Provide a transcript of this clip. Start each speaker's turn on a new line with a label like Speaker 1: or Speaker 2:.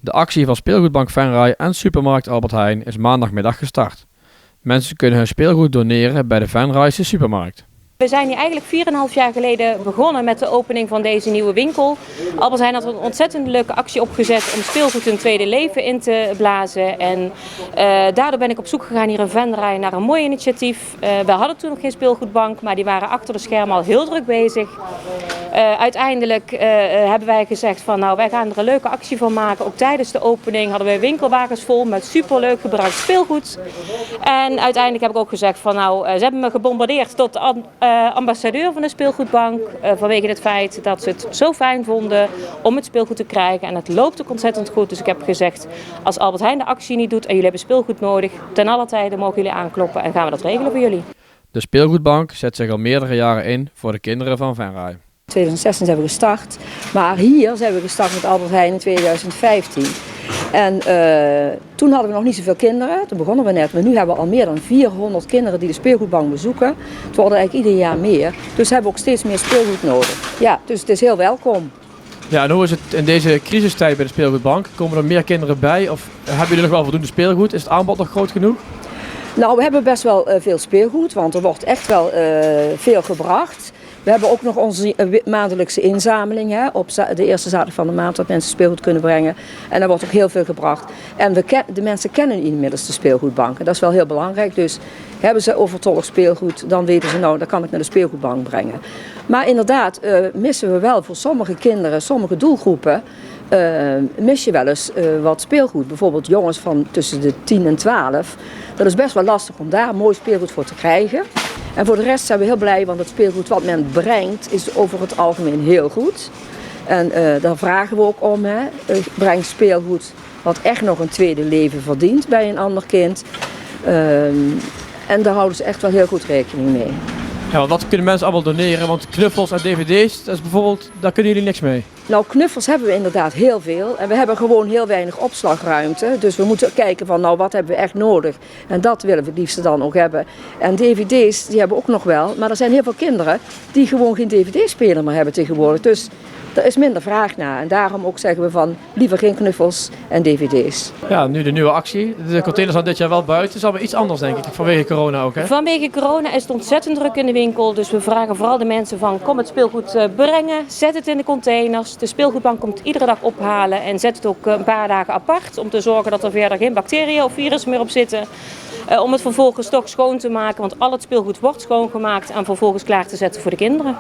Speaker 1: De actie van Speelgoedbank Venray en Supermarkt Albert Heijn is maandagmiddag gestart. Mensen kunnen hun speelgoed doneren bij de Venrayse supermarkt.
Speaker 2: We zijn hier eigenlijk 4,5 jaar geleden begonnen met de opening van deze nieuwe winkel. Albert Heijn had een ontzettend leuke actie opgezet om speelgoed een tweede leven in te blazen. En daardoor ben ik op zoek gegaan hier in Venray naar een mooi initiatief. We hadden toen nog geen speelgoedbank, maar die waren achter de schermen al heel druk bezig. Uiteindelijk hebben wij gezegd van nou, wij gaan er een leuke actie van maken. Ook tijdens de opening hadden wij winkelwagens vol met superleuk gebruikt speelgoed. En uiteindelijk heb ik ook gezegd van nou, ze hebben me gebombardeerd tot ambassadeur van de speelgoedbank. Vanwege het feit dat ze het zo fijn vonden om het speelgoed te krijgen. En het loopt ook ontzettend goed. Dus ik heb gezegd, als Albert Heijn de actie niet doet en jullie hebben speelgoed nodig, ten alle tijde mogen jullie aankloppen en gaan we dat regelen voor jullie.
Speaker 1: De speelgoedbank zet zich al meerdere jaren in voor de kinderen van Venray.
Speaker 3: In 2016 zijn we gestart, maar hier zijn we gestart met Albert Heijn in 2015. En toen hadden we nog niet zoveel kinderen, toen begonnen we net, maar nu hebben we al meer dan 400 kinderen die de speelgoedbank bezoeken. Het worden eigenlijk ieder jaar meer, dus we hebben ook steeds meer speelgoed nodig. Ja, dus het is heel welkom.
Speaker 1: Ja, en hoe is het in deze crisistijd bij de speelgoedbank? Komen er meer kinderen bij of hebben jullie nog wel voldoende speelgoed? Is het aanbod nog groot genoeg?
Speaker 3: Nou, we hebben best wel veel speelgoed, want er wordt echt wel veel gebracht. We hebben ook nog onze maandelijkse inzameling hè, op de eerste zaterdag van de maand dat mensen speelgoed kunnen brengen. En daar wordt ook heel veel gebracht. En de mensen kennen inmiddels de speelgoedbanken. Dat is wel heel belangrijk. Dus hebben ze overtollig speelgoed, dan weten ze nou, dat kan ik naar de speelgoedbank brengen. Maar inderdaad missen we wel voor sommige kinderen, sommige doelgroepen, mis je wel eens wat speelgoed. Bijvoorbeeld jongens van tussen de 10 en 12. Dat is best wel lastig om daar mooi speelgoed voor te krijgen. En voor de rest zijn we heel blij, want het speelgoed wat men brengt is over het algemeen heel goed. En daar vragen we ook om. Hè. Breng speelgoed wat echt nog een tweede leven verdient bij een ander kind. En daar houden ze echt wel heel goed rekening mee.
Speaker 1: Ja, want wat kunnen mensen allemaal doneren? Want knuffels en dvd's, dat is bijvoorbeeld, daar kunnen jullie niks mee.
Speaker 3: Nou, knuffels hebben we inderdaad heel veel. En we hebben gewoon heel weinig opslagruimte. Dus we moeten kijken van, nou, wat hebben we echt nodig? En dat willen we het liefste dan ook hebben. En dvd's, die hebben we ook nog wel. Maar er zijn heel veel kinderen die gewoon geen dvd-speler meer hebben tegenwoordig. Dus er is minder vraag naar. En daarom ook zeggen we van, liever geen knuffels en dvd's.
Speaker 1: Ja, nu de nieuwe actie. De containers zijn dit jaar wel buiten. Het is allemaal iets anders, denk ik, vanwege corona ook, hè?
Speaker 2: Vanwege corona is het ontzettend druk in de winkel. Dus we vragen vooral de mensen van, kom het speelgoed brengen. Zet het in de containers. De speelgoedbank komt iedere dag ophalen. En zet het ook een paar dagen apart. Om te zorgen dat er verder geen bacteriën of virussen meer op zitten. Om het vervolgens toch schoon te maken. Want al het speelgoed wordt schoongemaakt en vervolgens klaar te zetten voor de kinderen.